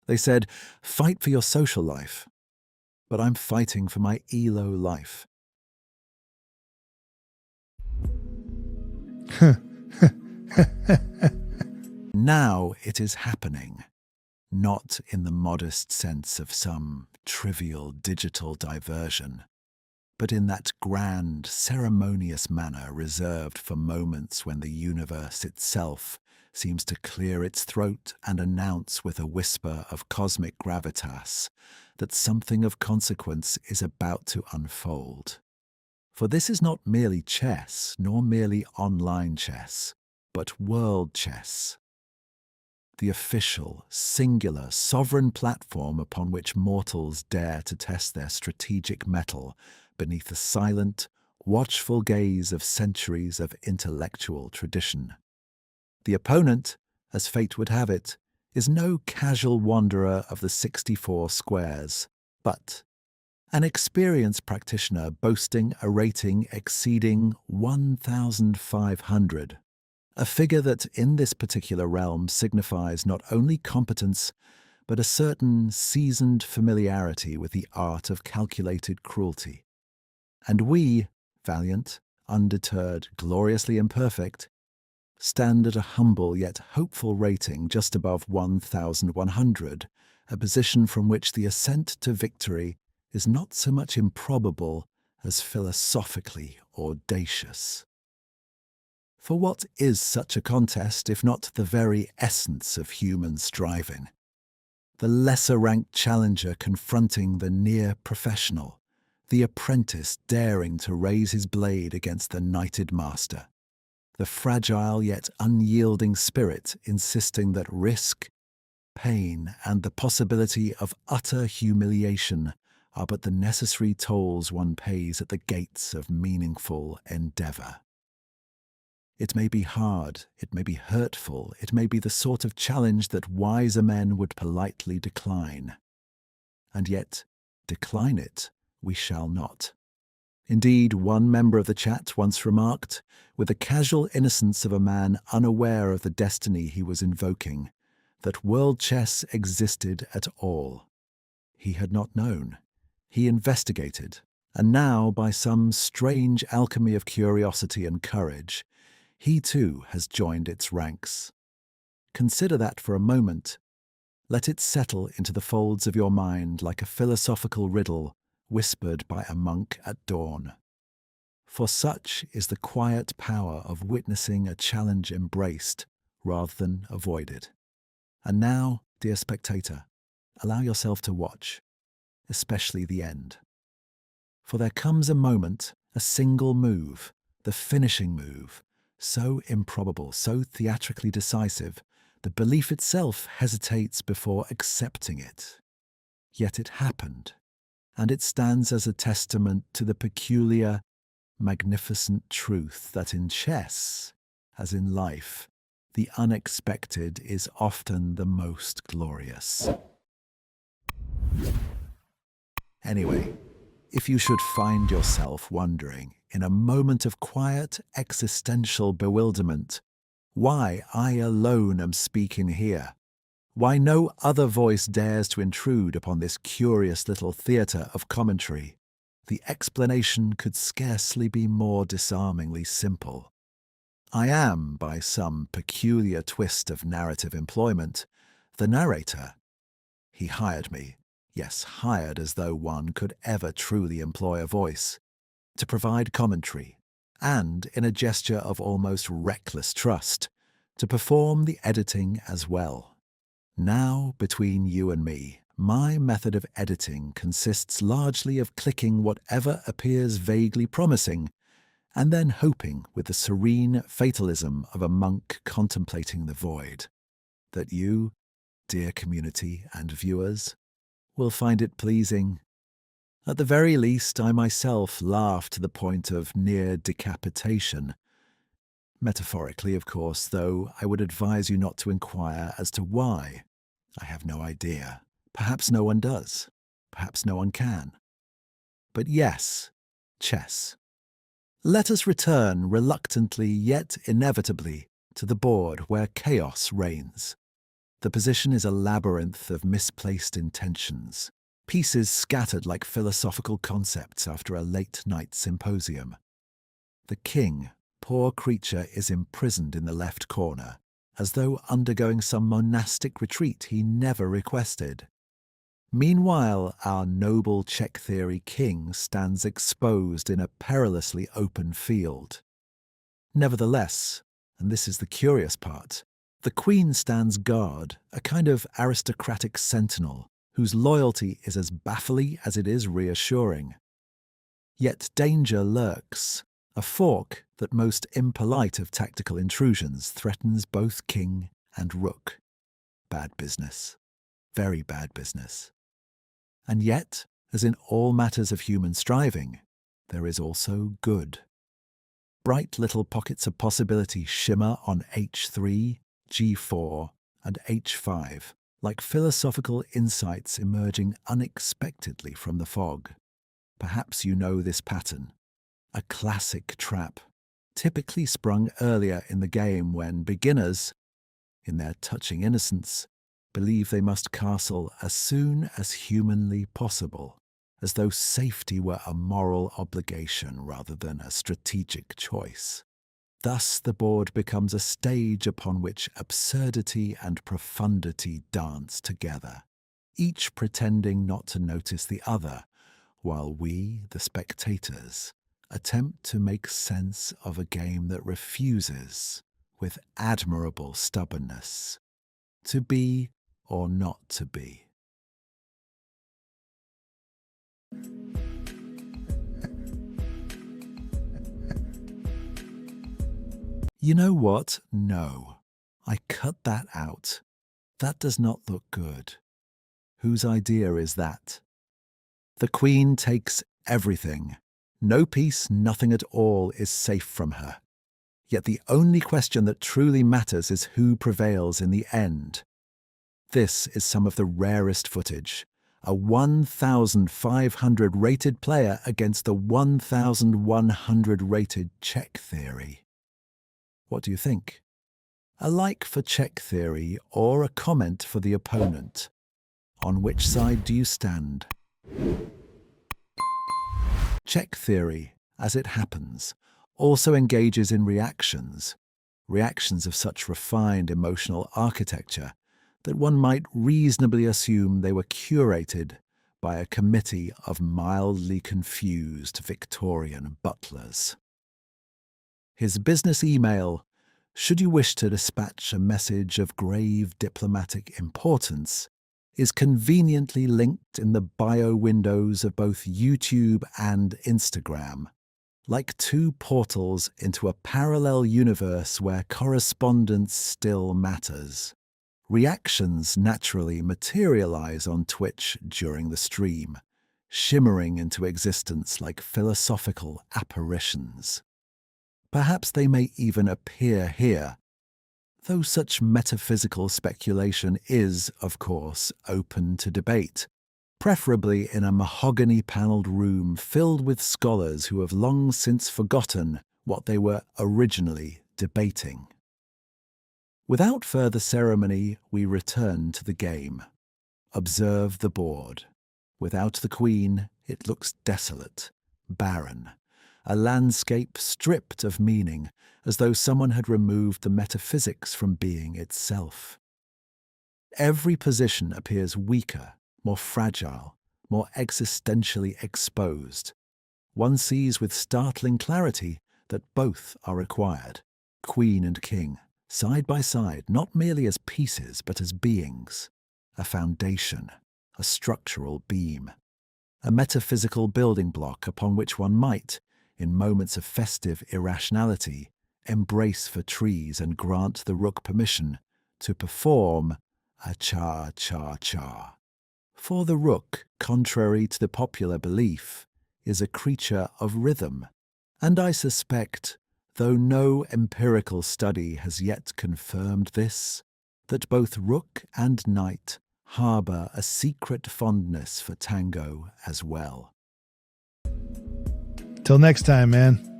They said, fight for your social life, but I'm fighting for my ELO life. Now it is happening, not in the modest sense of some trivial digital diversion, but in that grand, ceremonious manner reserved for moments when the universe itself seems to clear its throat and announce with a whisper of cosmic gravitas that something of consequence is about to unfold. For this is not merely chess, nor merely online chess, but world chess. The official, singular, sovereign platform upon which mortals dare to test their strategic mettle beneath the silent, watchful gaze of centuries of intellectual tradition. The opponent, as fate would have it, is no casual wanderer of the 64 squares, but an experienced practitioner boasting a rating exceeding 1,500. A figure that in this particular realm signifies not only competence, but a certain seasoned familiarity with the art of calculated cruelty. And we, valiant, undeterred, gloriously imperfect, stand at a humble yet hopeful rating just above 1,100, a position from which the ascent to victory is not so much improbable as philosophically audacious. For what is such a contest if not the very essence of human striving? The lesser-ranked challenger confronting the near-professional, the apprentice daring to raise his blade against the knighted master, the fragile yet unyielding spirit insisting that risk, pain, and the possibility of utter humiliation are but the necessary tolls one pays at the gates of meaningful endeavour. It may be hard, it may be hurtful, it may be the sort of challenge that wiser men would politely decline. And yet, decline it we shall not. Indeed, one member of the chat once remarked, with the casual innocence of a man unaware of the destiny he was invoking, that world chess existed at all. He had not known. He investigated, and now, by some strange alchemy of curiosity and courage, he too has joined its ranks. Consider that for a moment. Let it settle into the folds of your mind like a philosophical riddle whispered by a monk at dawn. For such is the quiet power of witnessing a challenge embraced rather than avoided. And now, dear spectator, allow yourself to watch, especially the end. For there comes a moment, a single move, the finishing move, so improbable, so theatrically decisive, the belief itself hesitates before accepting it. Yet it happened, and it stands as a testament to the peculiar, magnificent truth that in chess, as in life, the unexpected is often the most glorious. Anyway, if you should find yourself wondering, in a moment of quiet existential bewilderment, why I alone am speaking here, why no other voice dares to intrude upon this curious little theatre of commentary, the explanation could scarcely be more disarmingly simple. I am, by some peculiar twist of narrative employment, the narrator. He hired me. Yes, hired as though one could ever truly employ a voice, to provide commentary, and, in a gesture of almost reckless trust, to perform the editing as well. Now, between you and me, my method of editing consists largely of clicking whatever appears vaguely promising, and then hoping with the serene fatalism of a monk contemplating the void, that you, dear community and viewers, will find it pleasing. At the very least, I myself laugh to the point of near decapitation. Metaphorically, of course, though I would advise you not to inquire as to why. I have no idea. Perhaps no one does. Perhaps no one can. But yes, chess. Let us return reluctantly yet inevitably to the board where chaos reigns. The position is a labyrinth of misplaced intentions, pieces scattered like philosophical concepts after a late-night symposium. The king, poor creature, is imprisoned in the left corner, as though undergoing some monastic retreat he never requested. Meanwhile, our noble check theory king stands exposed in a perilously open field. Nevertheless, and this is the curious part, the queen stands guard, a kind of aristocratic sentinel whose loyalty is as baffling as it is reassuring. Yet danger lurks. A fork that most impolite of tactical intrusions threatens both king and rook. Bad business. Very bad business. And yet, as in all matters of human striving, there is also good. Bright little pockets of possibility shimmer on H3, G4, and H5, like philosophical insights emerging unexpectedly from the fog. Perhaps you know this pattern. A classic trap, typically sprung earlier in the game when beginners, in their touching innocence, believe they must castle as soon as humanly possible, as though safety were a moral obligation rather than a strategic choice. Thus the board becomes a stage upon which absurdity and profundity dance together, each pretending not to notice the other, while we, the spectators, attempt to make sense of a game that refuses, with admirable stubbornness, to be or not to be. You know what? No. I cut that out. That does not look good. Whose idea is that? The queen takes everything. No peace, nothing at all is safe from her. Yet the only question that truly matters is who prevails in the end. This is some of the rarest footage. A 1,500 rated player against the 1,100 rated check theory. What do you think? A like for check theory or a comment for the opponent? On which side do you stand? Check theory, as it happens, also engages in reactions of such refined emotional architecture that one might reasonably assume they were curated by a committee of mildly confused Victorian butlers. His business email, should you wish to dispatch a message of grave diplomatic importance, is conveniently linked in the bio windows of both YouTube and Instagram, like two portals into a parallel universe where correspondence still matters. Reactions naturally materialize on Twitch during the stream, shimmering into existence like philosophical apparitions. Perhaps they may even appear here, though such metaphysical speculation is, of course, open to debate, preferably in a mahogany-panelled room filled with scholars who have long since forgotten what they were originally debating. Without further ceremony, we return to the game. Observe the board. Without the queen, it looks desolate, barren, a landscape stripped of meaning, as though someone had removed the metaphysics from being itself. Every position appears weaker, more fragile, more existentially exposed. One sees with startling clarity that both are required, queen and king, side by side, not merely as pieces but as beings, a foundation, a structural beam, a metaphysical building block upon which one might, in moments of festive irrationality, embrace for trees and grant the rook permission to perform a cha-cha-cha. For the rook, contrary to the popular belief, is a creature of rhythm, and I suspect, though no empirical study has yet confirmed this, that both rook and knight harbour a secret fondness for tango as well. Till next time, man.